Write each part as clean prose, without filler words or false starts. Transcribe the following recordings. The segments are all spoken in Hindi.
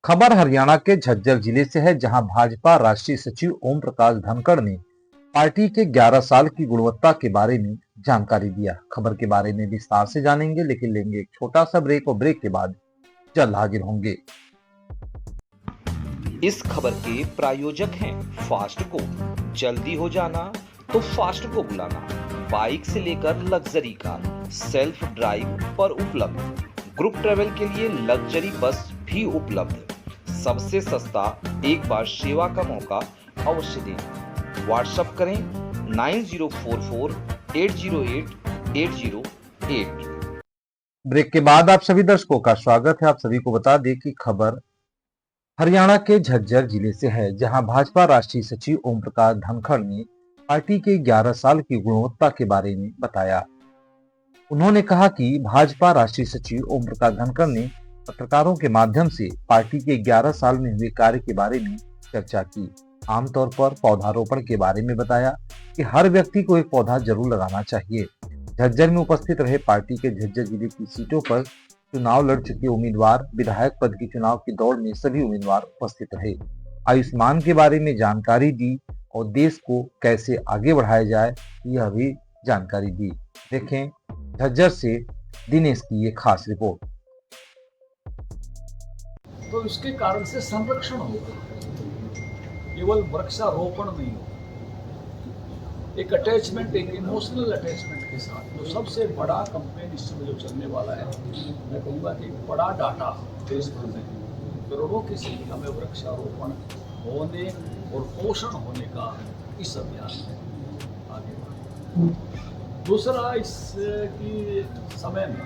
खबर हरियाणा के झज्जर जिले से है, जहां भाजपा राष्ट्रीय सचिव ओम प्रकाश धनखड़ ने पार्टी के 11 साल की गुणवत्ता के बारे में जानकारी दिया। खबर के बारे में विस्तार से जानेंगे, लेकिन लेंगे एक छोटा सा ब्रेक और ब्रेक के बाद जल्द हाजिर होंगे। इस खबर के प्रायोजक हैं फास्टको। जल्दी हो जाना तो फास्टको बुलाना। बाइक से लेकर लग्जरी कार, सेल्फ ड्राइव पर उपलब्ध। ग्रुप ट्रेवल के लिए लग्जरी बस भी उपलब्ध। सबसे सस्ता एक बार सेवा का मौका अवश्य दें। व्हाट्सएप करें 9044808808। ब्रेक के बाद आप सभी दर्शकों का स्वागत है। आप सभी को बता दें कि खबर हरियाणा के झज्जर जिले से है, जहां भाजपा राष्ट्रीय सचिव ओम प्रकाश धनखड़ ने पार्टी के 11 साल की गुणवत्ता के बारे में बताया। उन्होंने कहा कि भाजपा राष्ट्रीय सचिव ओम प्रकाश धनखड़ ने पत्रकारों के माध्यम से पार्टी के 11 साल में हुए कार्य के बारे में चर्चा की। आमतौर पर पौधारोपण के बारे में बताया कि हर व्यक्ति को एक पौधा जरूर लगाना चाहिए। झज्जर में उपस्थित रहे पार्टी के झज्जर जिले की सीटों पर चुनाव लड़ चुके उम्मीदवार, विधायक पद की चुनाव की दौड़ में सभी उम्मीदवार उपस्थित रहे। आयुष्मान के बारे में जानकारी दी और देश को कैसे आगे बढ़ाया जाए, यह भी जानकारी दी। देखें झज्जर से दिनेश की ये खास रिपोर्ट। तो इसके कारण से संरक्षण होगा, केवल वृक्षारोपण नहीं होगा। एक अटैचमेंट, एक इमोशनल अटैचमेंट के साथ जो सबसे बड़ा कैंपेन इस समय जो चलने वाला है, मैं कहूँगा कि बड़ा डाटा देश भर में करोड़ों की संख्या में वृक्षारोपण होने और पोषण होने का इस अभियान में आगे बढ़े। दूसरा, इस की समय में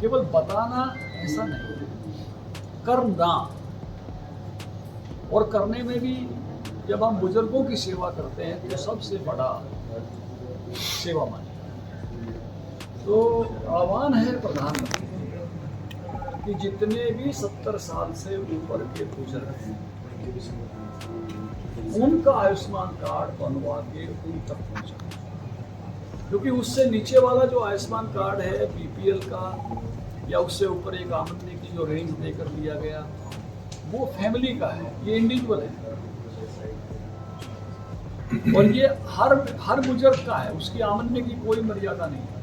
केवल बताना ऐसा नहीं, करना, और करने में भी जब हम बुजुर्गों की सेवा करते हैं तो सबसे बड़ा सेवा मानी। तो आह्वान है प्रधानमंत्री कि जितने भी 70 साल से ऊपर के बुजुर्ग हैं, उनका आयुष्मान कार्ड बनवा के उन तक पहुंचा, क्योंकि उससे नीचे वाला जो आयुष्मान कार्ड है बीपीएल का या उससे ऊपर एक आमदनी की जो रेंज देकर दिया गया, वो फैमिली का है, ये इंडिविजुअल है और ये हर बुजुर्ग का है। उसकी आमदनी की कोई मर्यादा नहीं है,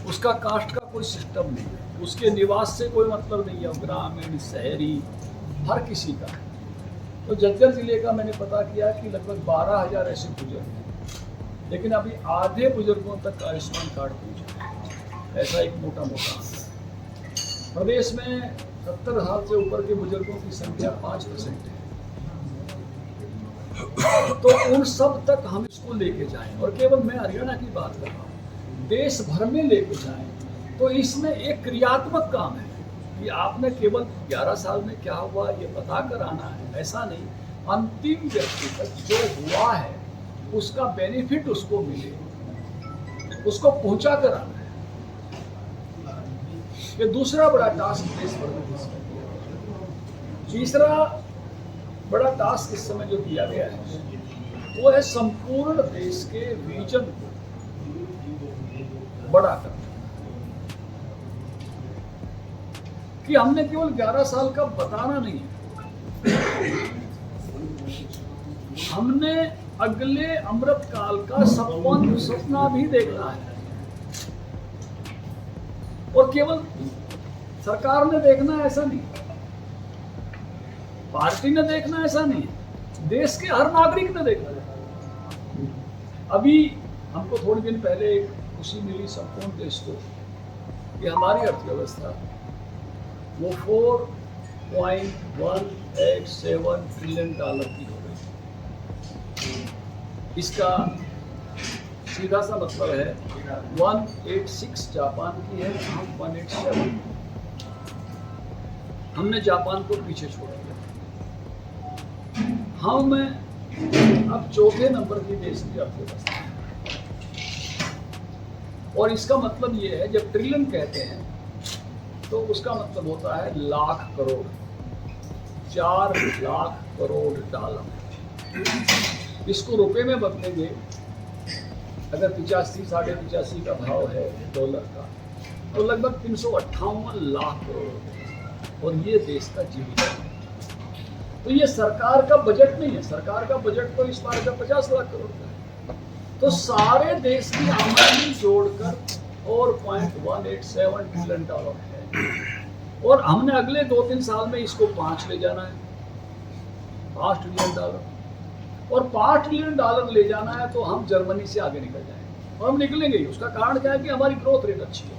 उसका कास्ट का कोई सिस्टम नहीं है, उसके निवास से कोई मतलब नहीं है, ग्रामीण शहरी हर किसी का है। तो झज्जर जिले का मैंने पता किया कि लगभग 12,000 ऐसे बुजुर्ग हैं, लेकिन अभी आधे बुजुर्गों तक आयुष्मान कार्ड पहुंचा, ऐसा एक मोटा मोटा। प्रदेश में 70 साल से ऊपर के बुजुर्गों की संख्या 5% है। तो उन सब तक हम इसको लेके जाएं, और केवल मैं हरियाणा की बात कर रहा हूँ, देश भर में लेके जाएं। तो इसमें एक क्रियात्मक काम है कि आपने केवल 11 साल में क्या हुआ ये बता कर आना है, ऐसा नहीं। अंतिम व्यक्ति तक जो हुआ है उसका बेनिफिट उसको मिले, उसको पहुंचा कर आना है। ये दूसरा बड़ा टास्क देश भर में। तीसरा बड़ा टास्क इस समय जो दिया गया है वो है संपूर्ण देश के विजन को बड़ा करना, कि हमने केवल 11 साल का बताना नहीं है, हमने अगले अमृत काल का सपना भी देखना है। और केवल सरकार ने देखना ऐसा नहीं, पार्टी ने देखना ऐसा नहीं, देश के हर नागरिक ने देखना है। अभी हमको थोड़े दिन पहले एक खुशी मिली संपूर्ण देश को कि हमारी अर्थव्यवस्था वो $4.187 ट्रिलियन की हो गई। इसका सीधा सा मतलब है 186 जापान की है, हम 187। हमने जापान को पीछे छोड़ दिया। हम अब चौथे नंबर की देश की अर्थव्यवस्था है। और इसका मतलब ये है, जब ट्रिलियन कहते हैं तो उसका मतलब होता है लाख करोड़, 4 लाख करोड़ डॉलर। इसको रुपए में बदलेंगे, अगर 85 साढ़े 85 का भाव है डॉलर का, तो लगभग 358 लाख करोड़। और ये देश का जीविका है। तो ये सरकार का बजट नहीं है, सरकार का बजट तो इस बार का 50 लाख करोड़ का है। तो सारे देश की आमदनी जोड़कर और $0.187 ट्रिलियन है, और हमने अगले 2-3 साल में इसको 5 ले जाना है, $5 ट्रिलियन। और $5 ट्रिलियन ले जाना है तो हम जर्मनी से आगे निकल जाएंगे, और हम निकलेंगे ही। उसका कारण क्या है कि हमारी ग्रोथ रेट अच्छी है,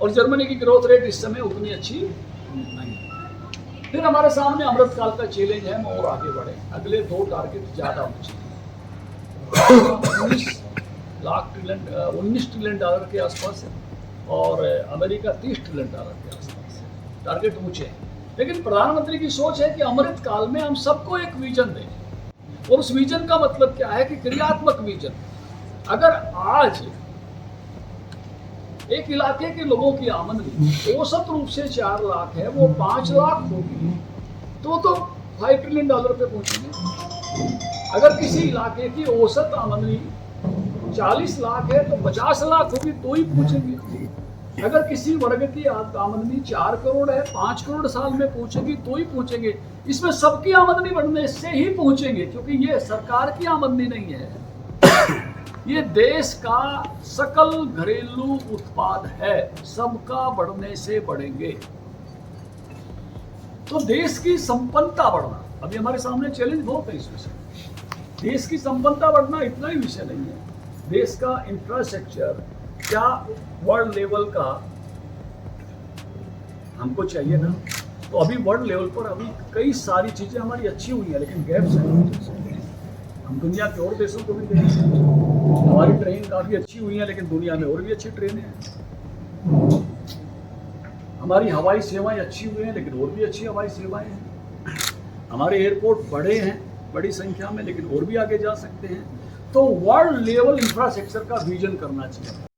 और जर्मनी की ग्रोथ रेट इस समय उतनी अच्छी नहीं है। फिर हमारे सामने अमृतकाल का चैलेंज है, हम और आगे बढ़े, अगले 2 टारगेट ज़्यादा होने चाहिए। $19 ट्रिलियन के आसपास है, और अमेरिका $30 ट्रिलियन के आसपास है। टारगेट ऊंचे हैं, लेकिन प्रधानमंत्री की सोच है कि अमृत काल में हम सबको एक विजन दें, और उस विजन का मतलब क्या है कि क्रियात्मक विजन। अगर आज एक इलाके के लोगों की आमदनी औसत रूप से 4 लाख है, वो 5 लाख होगी तो $5 ट्रिलियन पे पहुंचेंगे। अगर किसी इलाके की औसत आमदनी 40 लाख है तो 50 लाख होगी तो ही पहुंचेंगे। अगर किसी वर्ग की आमदनी 4 करोड़ है, 5 करोड़ साल में पहुंचेगी तो ही पहुंचेंगे। इसमें सबकी आमदनी बढ़ने से ही पहुंचेंगे, क्योंकि ये सरकार की आमदनी नहीं है, ये देश का सकल घरेलू उत्पाद है। सबका बढ़ने से बढ़ेंगे तो देश की संपन्नता बढ़ना, अभी हमारे सामने चैलेंज बहुत है इस विषय। देश की संपन्नता बढ़ना इतना ही विषय नहीं है, देश का इंफ्रास्ट्रक्चर क्या वर्ल्ड लेवल का हमको चाहिए ना। तो अभी वर्ल्ड लेवल पर अभी कई सारी चीजें हमारी अच्छी हुई हैं, लेकिन गैप्स हैं। हम दुनिया के और देशों को भी देखें, हमारी ट्रेन काफी अच्छी हुई है, लेकिन दुनिया में और भी अच्छी ट्रेनें हैं। हमारी हवाई सेवाएं अच्छी हुई हैं, लेकिन और भी अच्छी हवाई सेवाएं हैं। हमारे एयरपोर्ट बड़े हैं, बड़ी संख्या में, लेकिन और भी आगे जा सकते हैं। तो वर्ल्ड लेवल इंफ्रास्ट्रक्चर का विजन करना चाहिए।